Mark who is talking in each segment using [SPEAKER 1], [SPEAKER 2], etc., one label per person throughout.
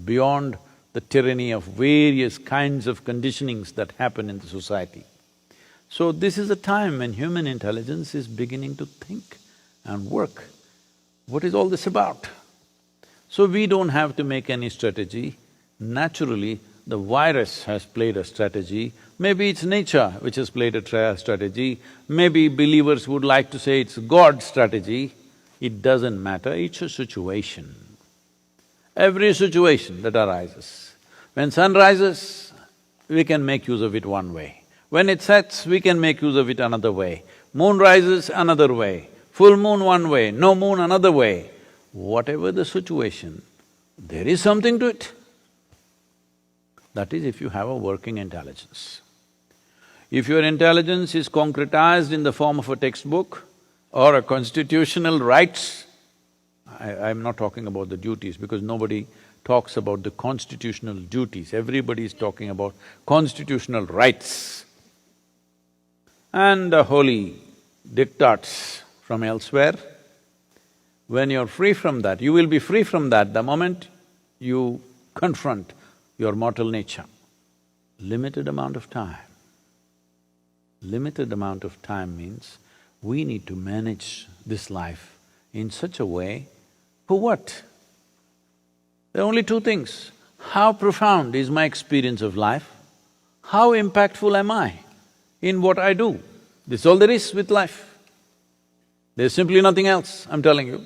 [SPEAKER 1] beyond the tyranny of various kinds of conditionings that happen in the society. So this is a time when human intelligence is beginning to think and work. What is all this about? So we don't have to make any strategy. Naturally, the virus has played a strategy. Maybe it's nature which has played a strategy. Maybe believers would like to say it's God's strategy. It doesn't matter, it's a situation. Every situation that arises. When sun rises, we can make use of it one way. When it sets, we can make use of it another way. Moon rises another way, full moon one way, no moon another way. Whatever the situation, there is something to it. That is if you have a working intelligence. If your intelligence is concretized in the form of a textbook or a constitutional rights, I'm not talking about the duties because nobody talks about the constitutional duties, everybody is talking about constitutional rights and the holy diktats from elsewhere. When you're free from that, you will be free from that the moment you confront your mortal nature. Limited amount of time. Limited amount of time means we need to manage this life in such a way, for what? There are only two things. How profound is my experience of life? How impactful am I in what I do? This is all there is with life. There's simply nothing else, I'm telling you.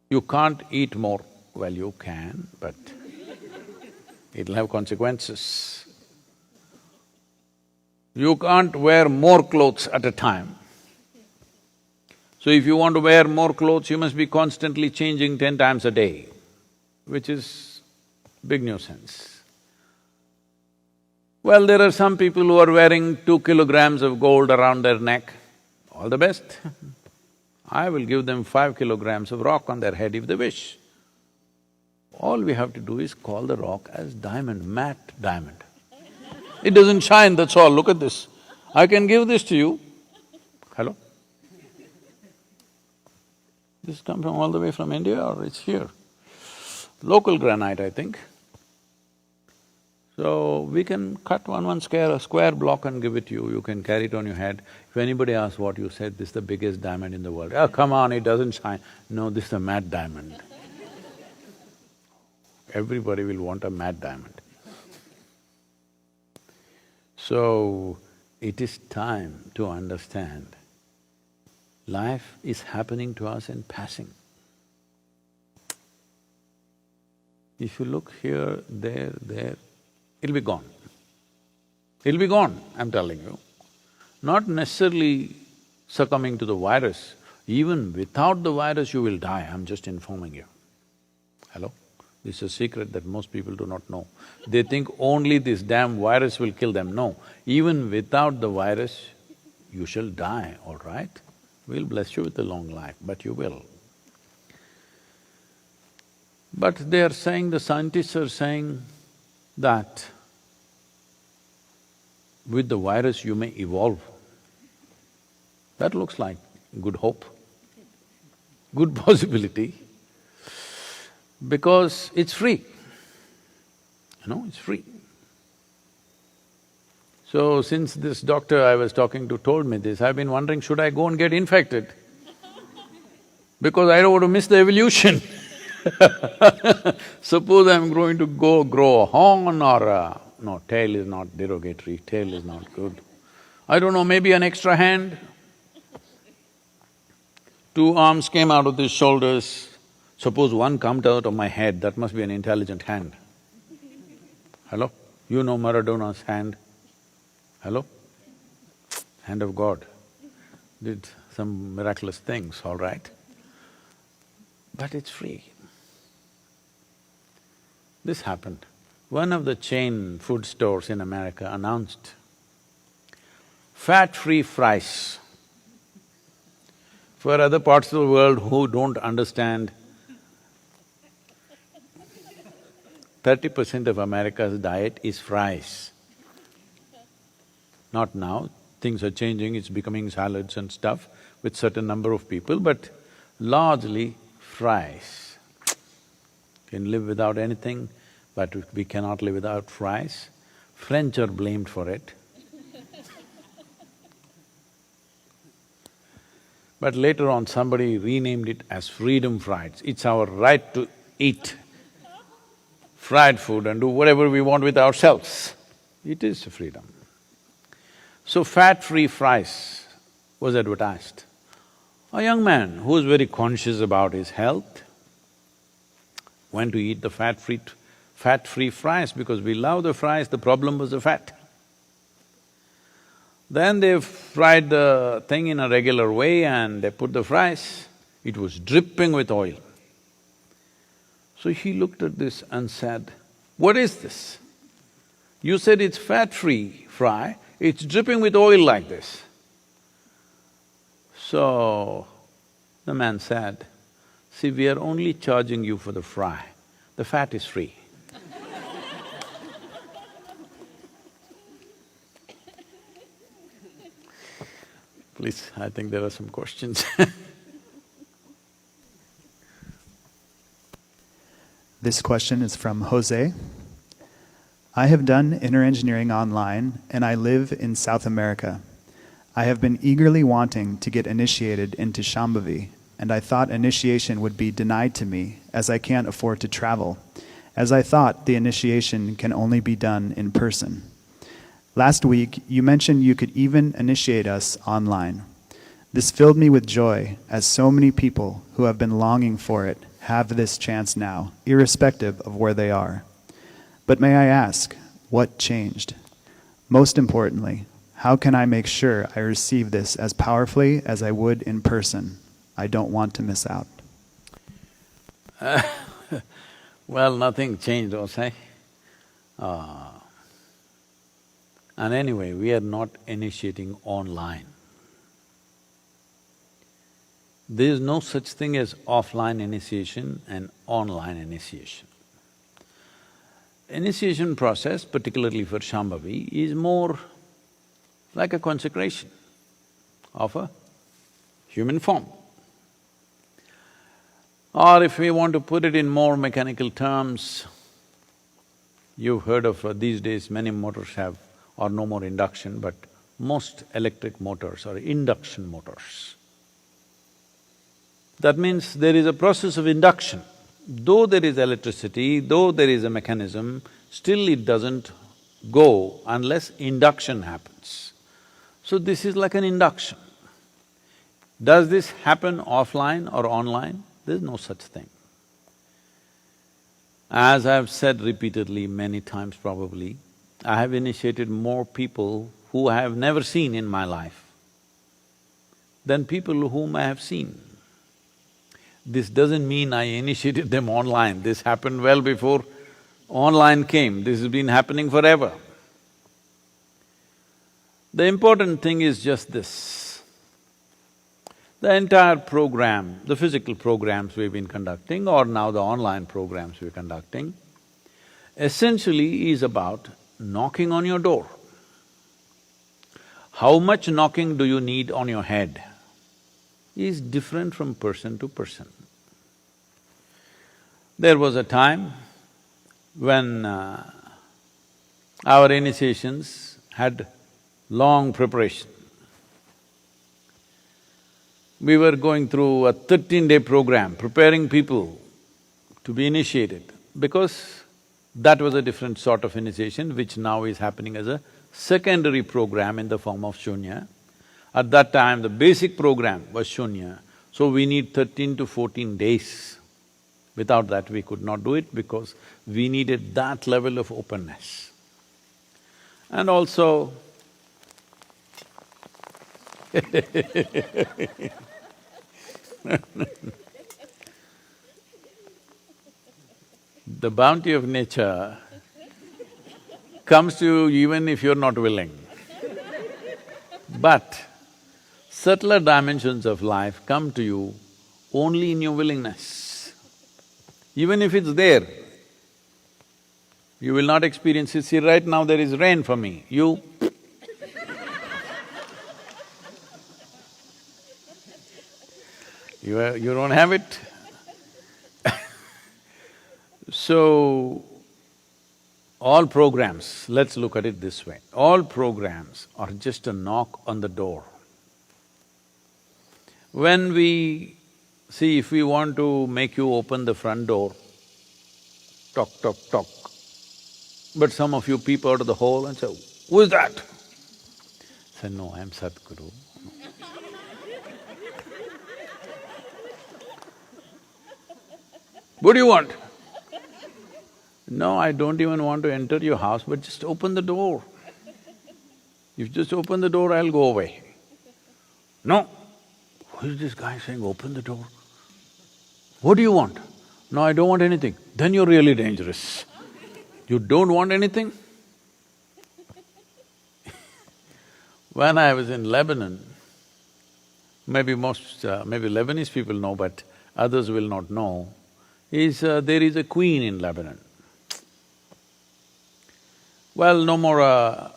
[SPEAKER 1] You can't eat more. Well, you can, but it'll have consequences. You can't wear more clothes at a time. So if you want to wear more clothes, you must be constantly changing 10 times a day, which is big nuisance. Well, there are some people who are wearing 2 kilograms of gold around their neck. All the best. I will give them 5 kilograms of rock on their head if they wish. All we have to do is call the rock as diamond, matte diamond. It doesn't shine, that's all, look at this. I can give this to you. Hello? This come from all the way from India or it's here? Local granite, I think. So, we can cut one square block and give it to you, you can carry it on your head. If anybody asks what you said, this is the biggest diamond in the world. Oh, come on, it doesn't shine. No, this is a matte diamond. Everybody will want a matte diamond. So, it is time to understand life is happening to us in passing. If you look here, there, it'll be gone. It'll be gone, I'm telling you. Not necessarily succumbing to the virus, even without the virus you will die, I'm just informing you. Hello? This is a secret that most people do not know. They think only this damn virus will kill them. No, even without the virus, you shall die, all right? We'll bless you with a long life, but you will. But they are saying, the scientists are saying that with the virus you may evolve. That looks like good hope, good possibility, because it's free, it's free. So since this doctor I was talking to told me this, I've been wondering, should I go and get infected? Because I don't want to miss the evolution. Suppose I'm going to go grow a honganara. No, tail is not derogatory, tail is not good. I don't know, maybe an extra hand. 2 arms came out of these shoulders. Suppose one comes out of my head, that must be an intelligent hand. Hello? You know Maradona's hand? Hello? Hand of God. Did some miraculous things, all right? But it's free. This happened. One of the chain food stores in America announced fat-free fries. For other parts of the world who don't understand, 30% of America's diet is fries. Not now, things are changing, it's becoming salads and stuff with certain number of people, but largely fries. Can live without anything, but we cannot live without fries. French are blamed for it. But later on, somebody renamed it as freedom fries. It's our right to eat fried food and do whatever we want with ourselves. It is freedom. So fat-free fries was advertised. A young man who was very conscious about his health went to eat the fat-free fries because we love the fries, the problem was the fat. Then they fried the thing in a regular way and they put the fries, it was dripping with oil. So he looked at this and said, "What is this? You said it's fat-free fry, it's dripping with oil like this." So the man said, "See, we are only charging you for the fry, the fat is free." Please, I think there are some questions.
[SPEAKER 2] This question is from Jose. I have done inner engineering online and I live in South America. I have been eagerly wanting to get initiated into Shambhavi, and I thought initiation would be denied to me as I can't afford to travel, as I thought the initiation can only be done in person. Last week, you mentioned you could even initiate us online. This filled me with joy, as so many people who have been longing for it have this chance now, irrespective of where they are. But may I ask, what changed? Most importantly, how can I make sure I receive this as powerfully as I would in person? I don't want to miss out.
[SPEAKER 1] Well, nothing changed, Jose. And anyway, we are not initiating online. There is no such thing as offline initiation and online initiation. Initiation process, particularly for Shambhavi, is more like a consecration of a human form. Or if we want to put it in more mechanical terms, you've heard of these days many motors have or no more induction, but most electric motors are induction motors. That means there is a process of induction. Though there is electricity, though there is a mechanism, still it doesn't go unless induction happens. So this is like an induction. Does this happen offline or online? There's no such thing. As I've said repeatedly, many times probably, I have initiated more people who I have never seen in my life than people whom I have seen. This doesn't mean I initiated them online, this happened well before online came, this has been happening forever. The important thing is just this. The entire program, the physical programs we've been conducting or now the online programs we're conducting, essentially is about knocking on your door. How much knocking do you need on your head is different from person to person. There was a time when our initiations had long preparation. We were going through a 13-day program, preparing people to be initiated, because that was a different sort of initiation which now is happening as a secondary program in the form of Shunya. At that time, the basic program was Shunya, so we need 13 to 14 days. Without that, we could not do it because we needed that level of openness. And also, the bounty of nature comes to you even if you're not willing. But subtler dimensions of life come to you only in your willingness. Even if it's there, you will not experience it. See, right now there is rain for me, you you don't have it. So, all programs, let's look at it this way, all programs are just a knock on the door. When we… see, if we want to make you open the front door, tock, tock, tock, but some of you peep out of the hole and say, "Who is that?" Say, "No, I'm Sadhguru." "What do you want?" "No, I don't even want to enter your house, but just open the door. If you just open the door, I'll go away." "No." "Who is this guy saying, open the door? What do you want?" "No, I don't want anything." "Then you're really dangerous. You don't want anything?" When I was in Lebanon, maybe maybe Lebanese people know, but others will not know, there is a queen in Lebanon. Well, no more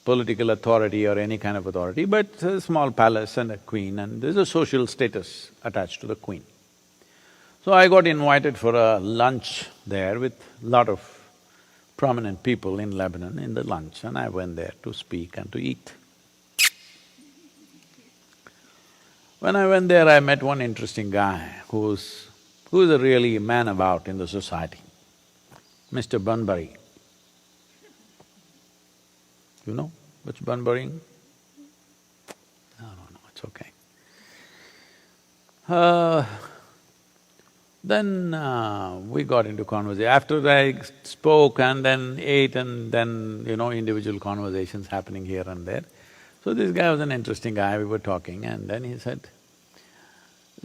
[SPEAKER 1] political authority or any kind of authority, but a small palace and a queen, and there's a social status attached to the queen. So I got invited for a lunch there with lot of prominent people in Lebanon in the lunch, and I went there to speak and to eat. When I went there, I met one interesting guy who's a really man about in the society, Mr. Bunbury. You know what's Bunburying? No, it's okay. Then we got into conversation. After I spoke and then ate and then, individual conversations happening here and there. So this guy was an interesting guy, we were talking, and then he said,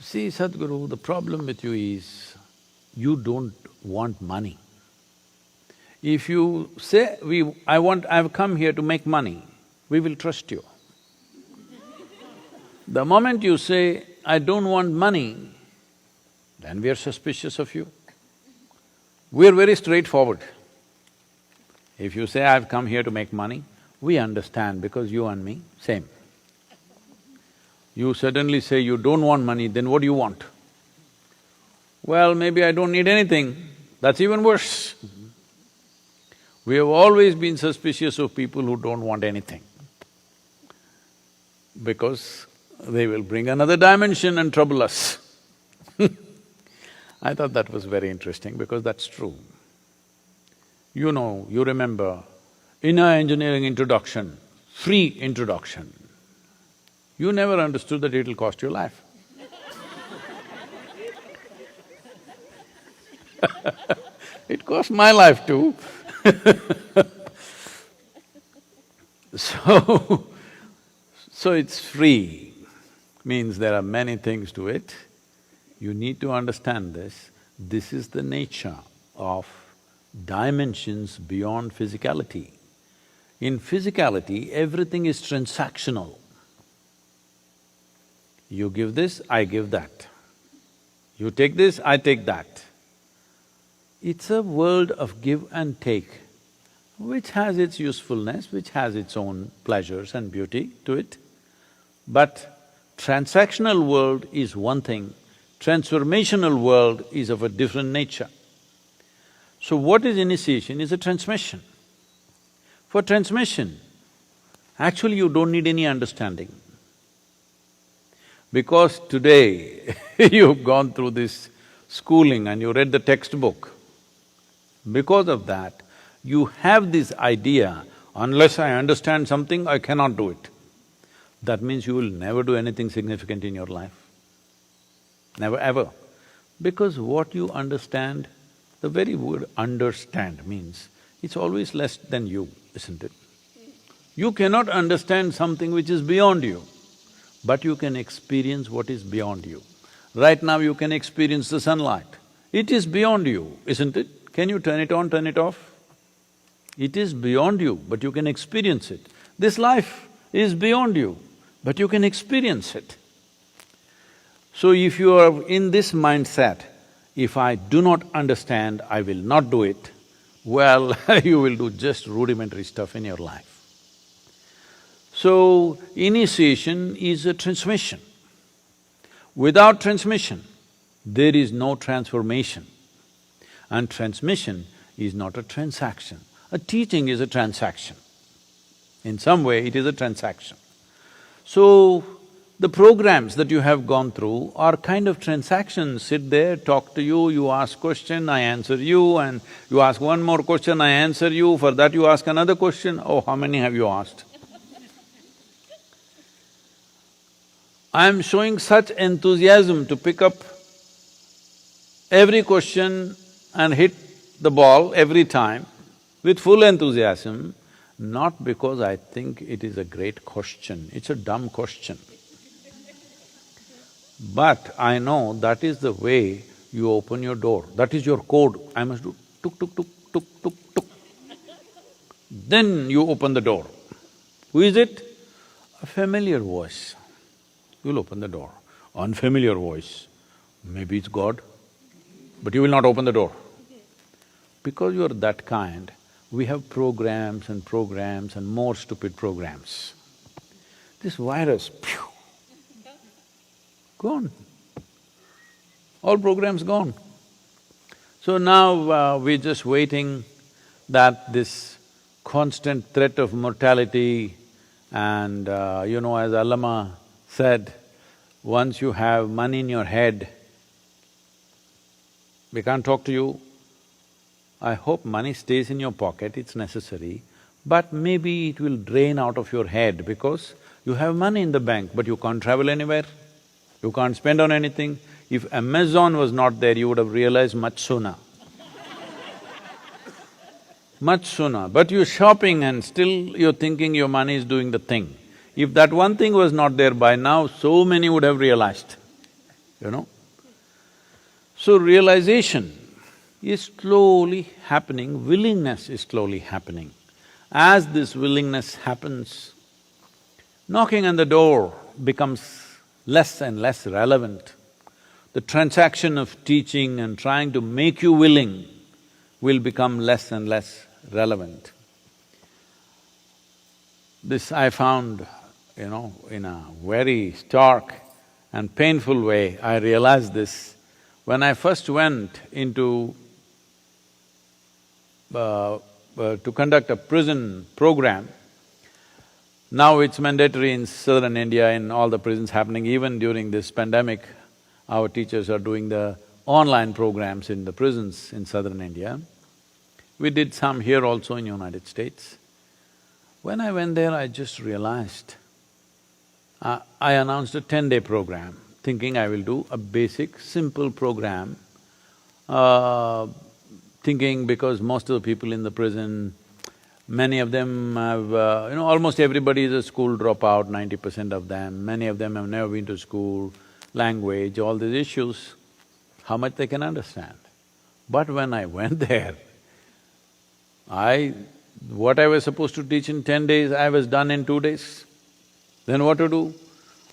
[SPEAKER 1] "See, Sadhguru, the problem with you is, you don't want money. If you say, I've come here to make money, we will trust you. The moment you say, I don't want money, then we are suspicious of you. We are very straightforward. If you say, I've come here to make money, we understand because you and me, same. You suddenly say you don't want money, then what do you want? Well, maybe I don't need anything, that's even worse. We have always been suspicious of people who don't want anything, because they will bring another dimension and trouble us. I thought that was very interesting because that's true. You know, you remember, inner engineering introduction, free introduction, you never understood that it'll cost your life. It cost my life too. So it's free, means there are many things to it. You need to understand this. This is the nature of dimensions beyond physicality. In physicality, everything is transactional. You give this, I give that. You take this, I take that. It's a world of give and take, which has its usefulness, which has its own pleasures and beauty to it. But transactional world is one thing, transformational world is of a different nature. So what is initiation is a transmission. For transmission, actually you don't need any understanding. Because today you've gone through this schooling and you read the textbook, because of that, you have this idea, unless I understand something, I cannot do it. That means you will never do anything significant in your life. Never ever. Because what you understand, the very word understand means, it's always less than you, isn't it? You cannot understand something which is beyond you, but you can experience what is beyond you. Right now you can experience the sunlight. It is beyond you, isn't it? Can you turn it on, turn it off? It is beyond you, but you can experience it. This life is beyond you, but you can experience it. So if you are in this mindset, if I do not understand, I will not do it, well, you will do just rudimentary stuff in your life. So, initiation is a transmission. Without transmission, there is no transformation. And transmission is not a transaction. A teaching is a transaction. In some way, it is a transaction. So, the programs that you have gone through are kind of transactions. Sit there, talk to you, you ask question, I answer you, and you ask one more question, I answer you, for that you ask another question. Oh, how many have you asked? I am showing such enthusiasm to pick up every question and hit the ball every time with full enthusiasm, not because I think it is a great question, it's a dumb question. But I know that is the way you open your door, that is your code. I must do tuk tuk tuk tuk tuk tuk. Then you open the door. Who is it? A familiar voice. You'll open the door. Unfamiliar voice, maybe it's God, but you will not open the door. Because you're that kind, we have programs and more stupid programs. This virus, phew, gone. All programs gone. So now we're just waiting that this constant threat of mortality and as Allama said, once you have money in your head, we can't talk to you. I hope money stays in your pocket, it's necessary, but maybe it will drain out of your head because you have money in the bank, but you can't travel anywhere, you can't spend on anything. If Amazon was not there, you would have realized much sooner. Much sooner, but you're shopping and still you're thinking your money is doing the thing. If that one thing was not there by now, so many would have realized, So realization is slowly happening, willingness is slowly happening. As this willingness happens, knocking on the door becomes less and less relevant. The transaction of teaching and trying to make you willing will become less and less relevant. This I found, in a very stark and painful way, I realized this. When I first went into to conduct a prison program, now it's mandatory in southern India, in all the prisons happening, even during this pandemic, our teachers are doing the online programs in the prisons in southern India. We did some here also in United States. When I went there, I just realized, I announced a 10-day program, thinking I will do a basic, simple program, thinking because most of the people in the prison, many of them have… almost everybody is a school dropout, 90% of them, many of them have never been to school, language, all these issues, how much they can understand. But when I went there, what I was supposed to teach in 10 days, I was done in 2 days. Then what to do?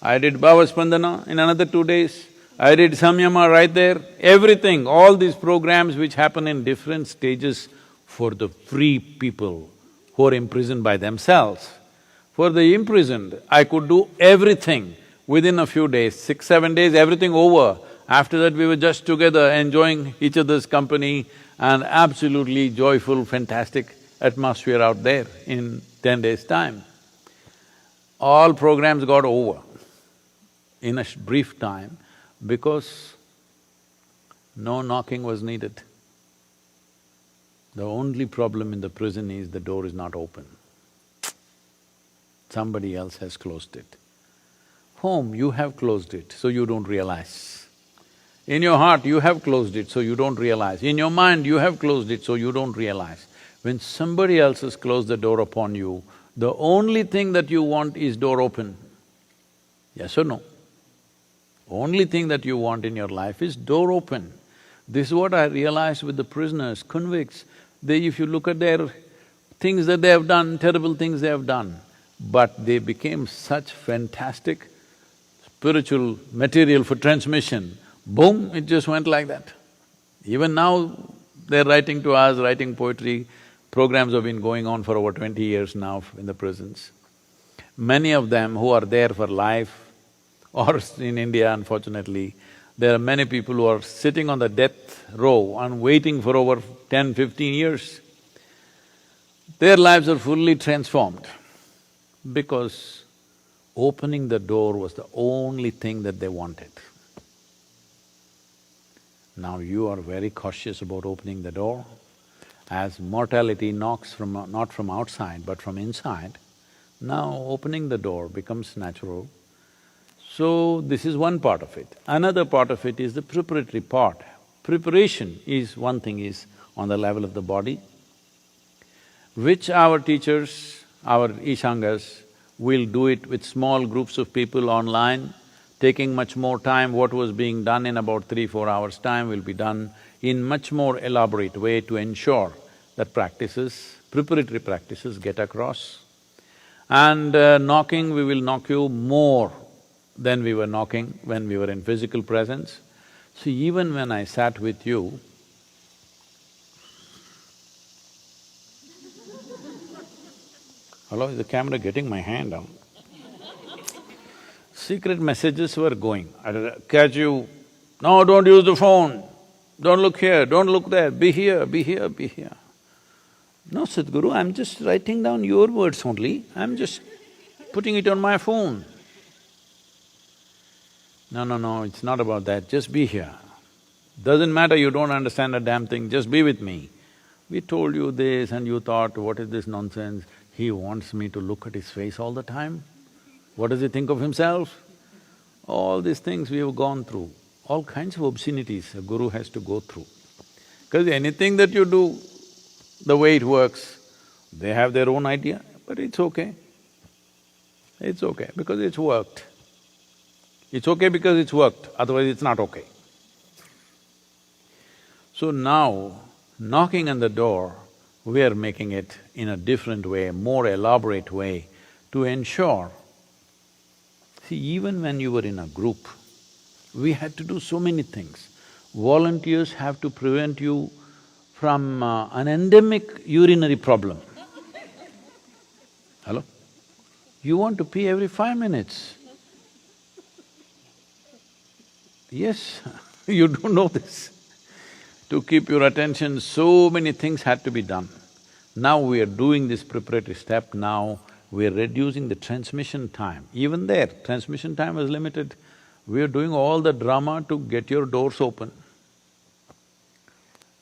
[SPEAKER 1] I did Bhavaspandana in another 2 days, I did Samyama right there, everything, all these programs which happen in different stages for the free people who are imprisoned by themselves. For the imprisoned, I could do everything within a few days, 6, 7 days, everything over. After that, we were just together enjoying each other's company and absolutely joyful, fantastic atmosphere out there in 10 days' time. All programs got over in a brief time because no knocking was needed. The only problem in the prison is the door is not open. Somebody else has closed it. Home, you have closed it, so you don't realize. In your heart, you have closed it, so you don't realize. In your mind, you have closed it, so you don't realize. When somebody else has closed the door upon you, the only thing that you want is door open. Yes or no? Only thing that you want in your life is door open. This is what I realized with the prisoners, convicts. If you look at their things that they have done, terrible things they have done, but they became such fantastic spiritual material for transmission, boom, it just went like that. Even now, they're writing to us, writing poetry. Programs have been going on for over 20 years now in the prisons. Many of them who are there for life or in India, unfortunately, There are many people who are sitting on the death row and waiting for over 10, 15 years. Their lives are fully transformed because opening the door was the only thing that they wanted. Now you are very cautious about opening the door. As mortality knocks not from outside but from inside, now opening the door becomes natural. So this is one part of it. Another part of it is the preparatory part. Preparation is… one thing is on the level of the body, which our teachers, our Ishangas will do it with small groups of people online, taking much more time. What was being done in about 3-4 hours' time will be done in much more elaborate way to ensure that preparatory practices get across. And knocking, we will knock you more than we were knocking when we were in physical presence. So even when I sat with you, hello, is the camera getting my hand down? Secret messages were going. I'd catch you, no, don't use the phone, don't look here, don't look there, be here, be here, be here. No, Sadhguru, I'm just writing down your words only, I'm just putting it on my phone. No, it's not about that, just be here. Doesn't matter you don't understand a damn thing, just be with me. We told you this and you thought, what is this nonsense? He wants me to look at his face all the time. What does he think of himself? All these things we have gone through, all kinds of obscenities a guru has to go through. Because anything that you do, the way it works, they have their own idea, but it's okay. It's okay because it's worked. It's okay because it's worked, otherwise it's not okay. So now, knocking on the door, we are making it in a different way, more elaborate way to ensure… See, even when you were in a group, we had to do so many things. Volunteers have to prevent you from an endemic urinary problem. Hello? You want to pee every 5 minutes. Yes, you do know this. To keep your attention, so many things had to be done. Now we are doing this preparatory step, now we are reducing the transmission time. Even there, transmission time was limited. We are doing all the drama to get your doors open.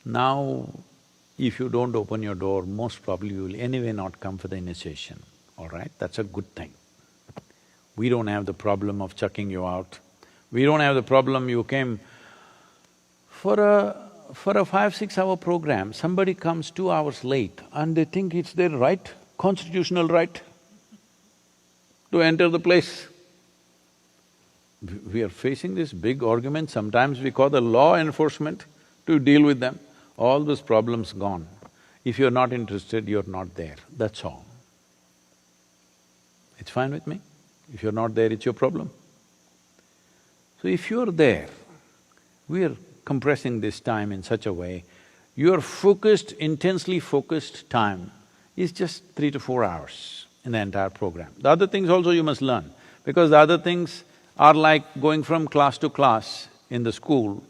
[SPEAKER 1] Now, if you don't open your door, most probably you will anyway not come for the initiation, all right? That's a good thing. We don't have the problem of chucking you out. We don't have the problem you came for a 5-6 hour program, somebody comes 2 hours late and they think it's their right, constitutional right to enter the place. We are facing this big argument, sometimes we call the law enforcement to deal with them. All those problems gone. If you're not interested, you're not there, that's all. It's fine with me. If you're not there, it's your problem. So if you're there, we are compressing this time in such a way, your focused, intensely focused time is just 3 to 4 hours in the entire program. The other things also you must learn, because the other things are like going from class to class in the school,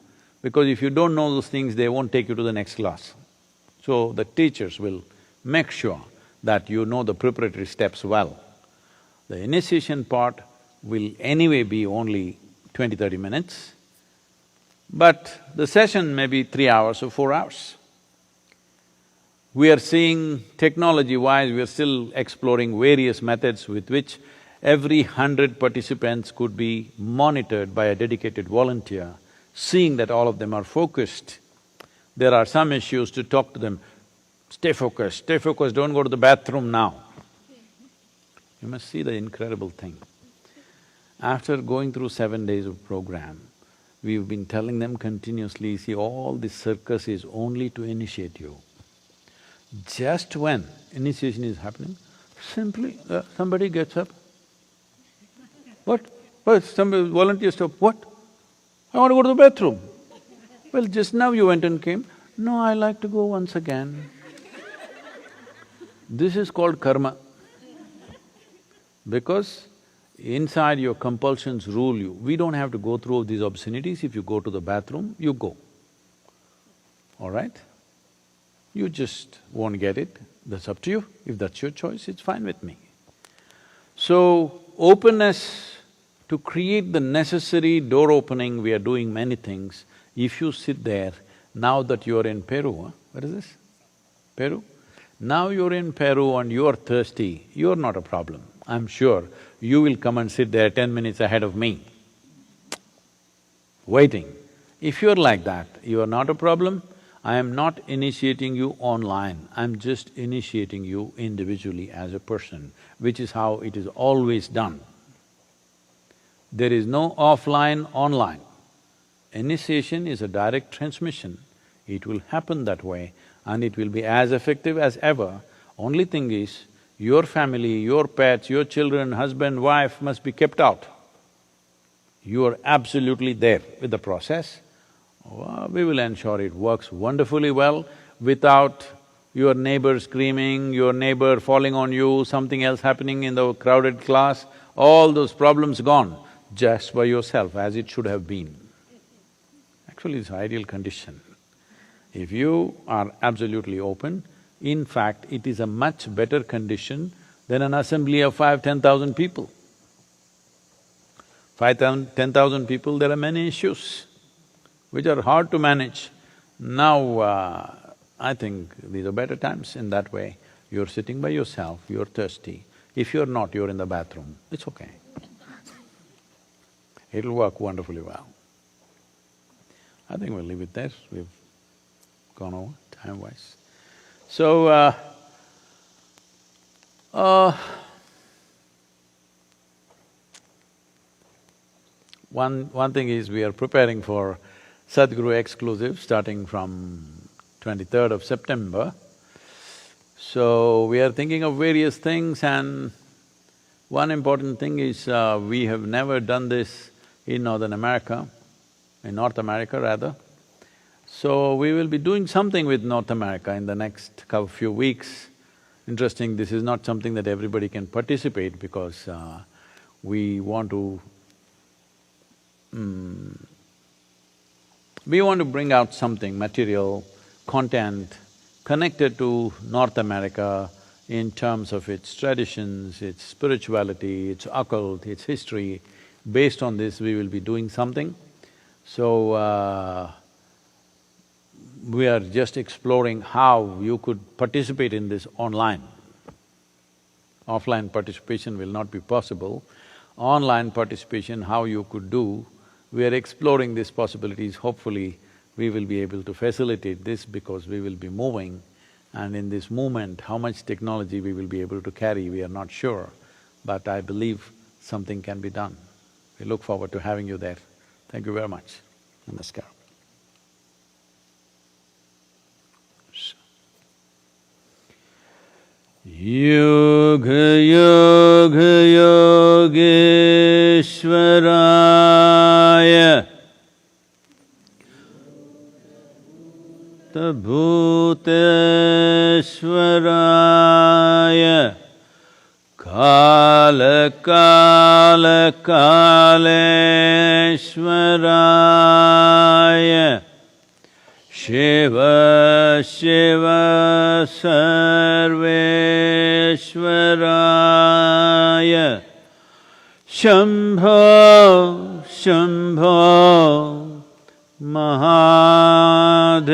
[SPEAKER 1] because if you don't know those things, they won't take you to the next class. So the teachers will make sure that you know the preparatory steps well. The initiation part will anyway be only 20-30 minutes, but the session may be 3 hours or 4 hours. We are seeing technology-wise, we are still exploring various methods with which every 100 participants could be monitored by a dedicated volunteer, seeing that all of them are focused. There are some issues to talk to them, stay focused, don't go to the bathroom now. You must see the incredible thing. After going through 7 days of program, we've been telling them continuously, see, all this circus is only to initiate you. Just when initiation is happening, simply somebody gets up. What? What? Somebody, volunteer stop, what? I want to go to the bathroom. Well, just now you went and came. No, I like to go once again. This is called karma. Because inside your compulsions rule you. We don't have to go through these obscenities. If you go to the bathroom, you go, all right? You just won't get it, that's up to you. If that's your choice, it's fine with me. So, openness to create the necessary door opening, we are doing many things. If you sit there, now that you're in Peru, huh? What is this? Peru? Now you're in Peru and you're thirsty, you're not a problem. I'm sure you will come and sit there 10 minutes ahead of me, waiting. If you're like that, you are not a problem. I am not initiating you online, I'm just initiating you individually as a person, which is how it is always done. There is no offline, online. Initiation is a direct transmission. It will happen that way and it will be as effective as ever. Only thing is, your family, your pets, your children, husband, wife must be kept out. You are absolutely there with the process. We will ensure it works wonderfully well without your neighbor screaming, your neighbor falling on you, something else happening in the crowded class, all those problems gone just by yourself as it should have been. Actually, it's ideal condition. If you are absolutely open, in fact, it is a much better condition than an assembly of 5,000–10,000 people. 5,000–10,000 people, there are many issues which are hard to manage. Now, I think these are better times in that way. You're sitting by yourself, you're thirsty. If you're not, you're in the bathroom, it's okay. It'll work wonderfully well. I think we'll leave it there, we've gone over time-wise. So, one thing is we are preparing for Sadhguru exclusive starting from 23rd of September. So, we are thinking of various things and one important thing is we have never done this in Northern America, in North America rather. So, we will be doing something with North America in the next few weeks. Interesting, this is not something that everybody can participate because we want to bring out something, material, content connected to North America in terms of its traditions, its spirituality, its occult, its history. Based on this, we will be doing something. So, we are just exploring how you could participate in this online. Offline participation will not be possible. Online participation, how you could do, we are exploring these possibilities. Hopefully, we will be able to facilitate this because we will be moving and in this movement, how much technology we will be able to carry, we are not sure. But I believe something can be done. We look forward to having you there. Thank you very much. Namaskar. Yoga Yoga Yogeshwaraya Bhuteshwaraya Kala Kala Kaleshwaraya Shiva Shiva Sarveshwaraya Shambho Shambho Mahadeva